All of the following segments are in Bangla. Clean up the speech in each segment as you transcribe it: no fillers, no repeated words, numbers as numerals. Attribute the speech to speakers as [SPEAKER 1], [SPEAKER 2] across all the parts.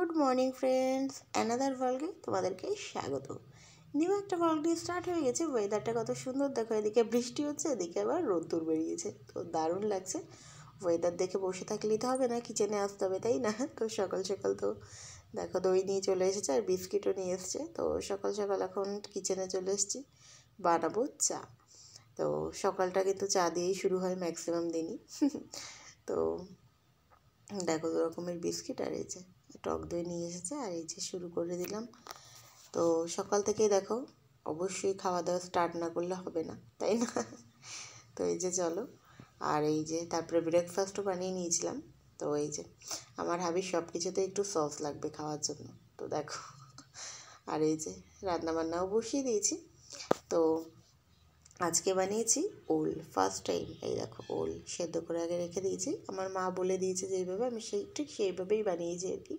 [SPEAKER 1] গুড মর্নিং ফ্রেন্ডস, অ্যানাদার ভ্লগে তোমাদেরকে স্বাগত। নিউ একটা ভ্লগ দিয়ে স্টার্ট হয়ে গেছে। ওয়েদারটা কত সুন্দর দেখো, এদিকে বৃষ্টি হচ্ছে, এদিকে আবার রোদ্দুর বেরিয়েছে, তো দারুণ লাগছে। ওয়েদার দেখে বসে থাকলেই তো হবে না, কিচেনে আসতে হবে, তাই না? তো সকাল সকাল তো দেখো দই নিয়ে চলে এসেছে আর বিস্কিটও নিয়ে এসছে। তো সকাল সকাল এখন কিচেনে চলে এসেছি, বানাবো চা। তো সকালটা কিন্তু চা দিয়েই শুরু হয় ম্যাক্সিমাম দিনই। তো দেখো দু রকমের বিস্কিট আর এই যে টক দই নিয়ে এসেছে, আর এই যে শুরু করে দিলাম। তো সকাল থেকেই দেখো অবশ্যই খাওয়া দাওয়া স্টার্ট না করলে হবে না, তাই না? তো এই যে চলো, আর এই যে তারপরে ব্রেকফাস্টও বানিয়ে নিয়েছিলাম। তো এই যে আমার হাবির সব কিছুতে একটু সস লাগবে খাওয়ার জন্য, তো দেখো। আর এই যে রান্নাবান্নাও বসিয়ে দিয়েছি। তো আজকে বানিয়েছি ওল, ফার্স্ট টাইম। এই দেখো ওল সেদ্ধ করে আগে রেখে দিয়েছি, আমার মা বলে দিয়েছে যেইভাবে, আমি ঠিক সেইভাবেই বানিয়েছি আর কি।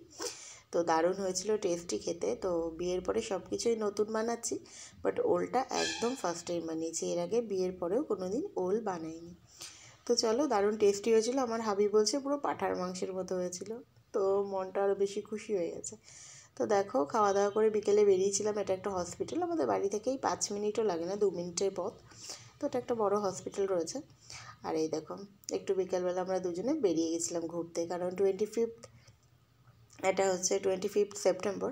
[SPEAKER 1] তো দারুণ হয়েছিল, টেস্টি খেতে। তো বিয়ের পরে সব কিছুই নতুন বানাচ্ছি, বাট ওলটা একদম ফার্স্ট টাইম বানিয়েছি। এর আগে বিয়ের পরেও কোনো দিন ওল বানাইনি। তো চলো, দারুণ টেস্টি হয়েছিল। আমার হাবি বলছে পুরো পাঁঠার মাংসের মতো হয়েছিল, তো মনটা আরও বেশি খুশি হয়ে গেছে। তো দেখো খাওয়া দাওয়া করে বিকেলে বেরিয়েছিলাম। এটা একটা হসপিটাল, আমাদের বাড়ি থেকেই 5 মিনিটও লাগে না, 2 মিনিটের পথ। তো এটা একটা বড় হসপিটাল রয়েছে। আর এই দেখো একটু বিকালবেলা আমরা দুজনে বেরিয়ে গেছিলাম ঘুরতে, কারণ 25th, এটা হচ্ছে 25th সেপ্টেম্বর।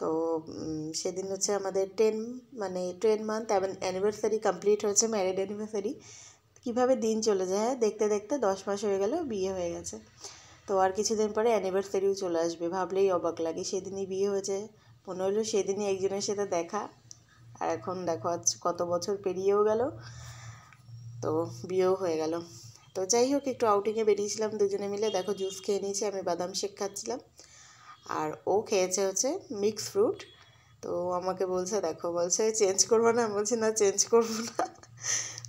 [SPEAKER 1] তো সেদিন হচ্ছে আমাদের 10 মান্থ অ্যানিভার্সারি কমপ্লিট হয়েছে, ম্যারিড অ্যানিভার্সারি। কীভাবে দিন চলে যায়, দেখতে দেখতে 10 মাস হয়ে গেল, বিয়ে হয়ে গেছে। তো আর কিছুদিন পরে অ্যানিভার্সারিও চলে আসবে, ভাবলেই অবাক লাগে। সেদিনই বিয়ে হয়েছে, মনে হলো সেদিনই একজনের সাথে দেখা। আর এখন দেখো আজ কত বছর পেরিয়েও গেল, তো বিয়েও হয়ে গেল। তো যাই হোক, একটু আউটিংয়ে বেরিয়েছিলাম দুজনে মিলে। দেখো জুস খেয়ে নিয়েছি, আমি বাদাম শেক খাচ্ছিলাম, আর ও খেয়েছে হচ্ছে মিক্স ফ্রুট। তো আমাকে বলছে, দেখো বলছে চেঞ্জ করবো না, বলছে না চেঞ্জ করবো না।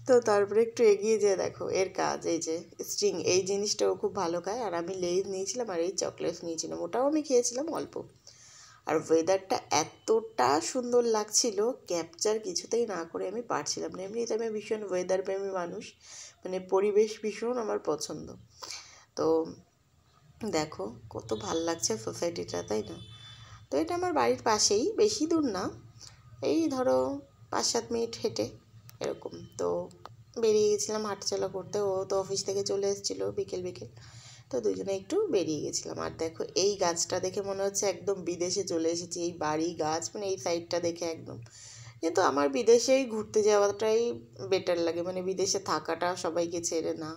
[SPEAKER 1] তো তারপরে একটু এগিয়ে যেয়ে দেখো এর কাজ, এই যে স্ট্রিং, এই জিনিসটাও খুব ভালো খায়। আর আমি লেজ নিয়েছিলাম আর এই চকলেটস নিয়েছিলাম, ওটাও আমি খেয়েছিলাম অল্প। আর ওয়েদারটা এতটা সুন্দর লাগছিল, ক্যাপচার কিছুতেই না করে আমি পারছিলাম না। এমনিতে আমি ভীষণ ওয়েদার প্রেমী মানুষ, মানে পরিবেশ ভীষণ আমার পছন্দ। তো দেখো কত ভাল লাগছে সোসাইটিটা, তাই না? তো এটা আমার বাড়ির পাশেই, বেশি দূর না, এই ধরো 5-7 মিনিট হেঁটে এরকম। তো বেরিয়ে গেছিলাম হাঁটাচলা করতে, ও তো অফিস থেকে চলে এসেছিলো বিকেল বিকেল। তো দুজনে একটু বেরিয়ে গেছিলাম। আর দেখো এই গাছটা দেখে মনে হচ্ছে একদম বিদেশে চলে এসেছি। এই বাড়ি গাছ, মানে এই সাইডটা দেখে একদম, কিন্তু আমার বিদেশেই ঘুরতে যাওয়াটাই বেটার লাগে, মানে বিদেশে থাকাটা সবাইকে ছেড়ে না।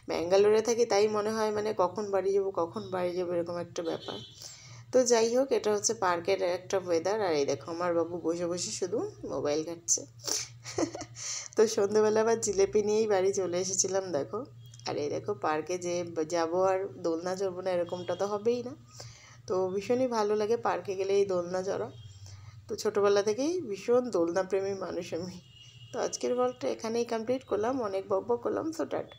[SPEAKER 1] ব্যাঙ্গালোরে থাকি, তাই মনে হয় মানে কখন বাড়ি যাবো কখন বাড়ি যাবো, এরকম একটা ব্যাপার। তো যাই হোক, এটা হচ্ছে পার্কের একটা ওয়েদার। আর এই দেখো আমার বাবু বসে বসে শুধু মোবাইল ঘাঁটছে। তো সন্ধ্যেবেলা আবার জিলেপি নিয়েই বাড়ি চলে এসেছিলাম দেখো। আর এই দেখো পার্কে যে যাবো আর দোলনা চড়বো না, এরকমটা তো হবেই না। তো ভীষণই ভালো লাগে পার্কে গেলে এই দোলনা চড়া। তো ছোটোবেলা থেকেই ভীষণ দোলনা প্রেমী মানুষ আমি। তো আজকের ব্লগটা এখানেই কমপ্লিট করলাম, অনেক বকবক করলাম, তো টাটা।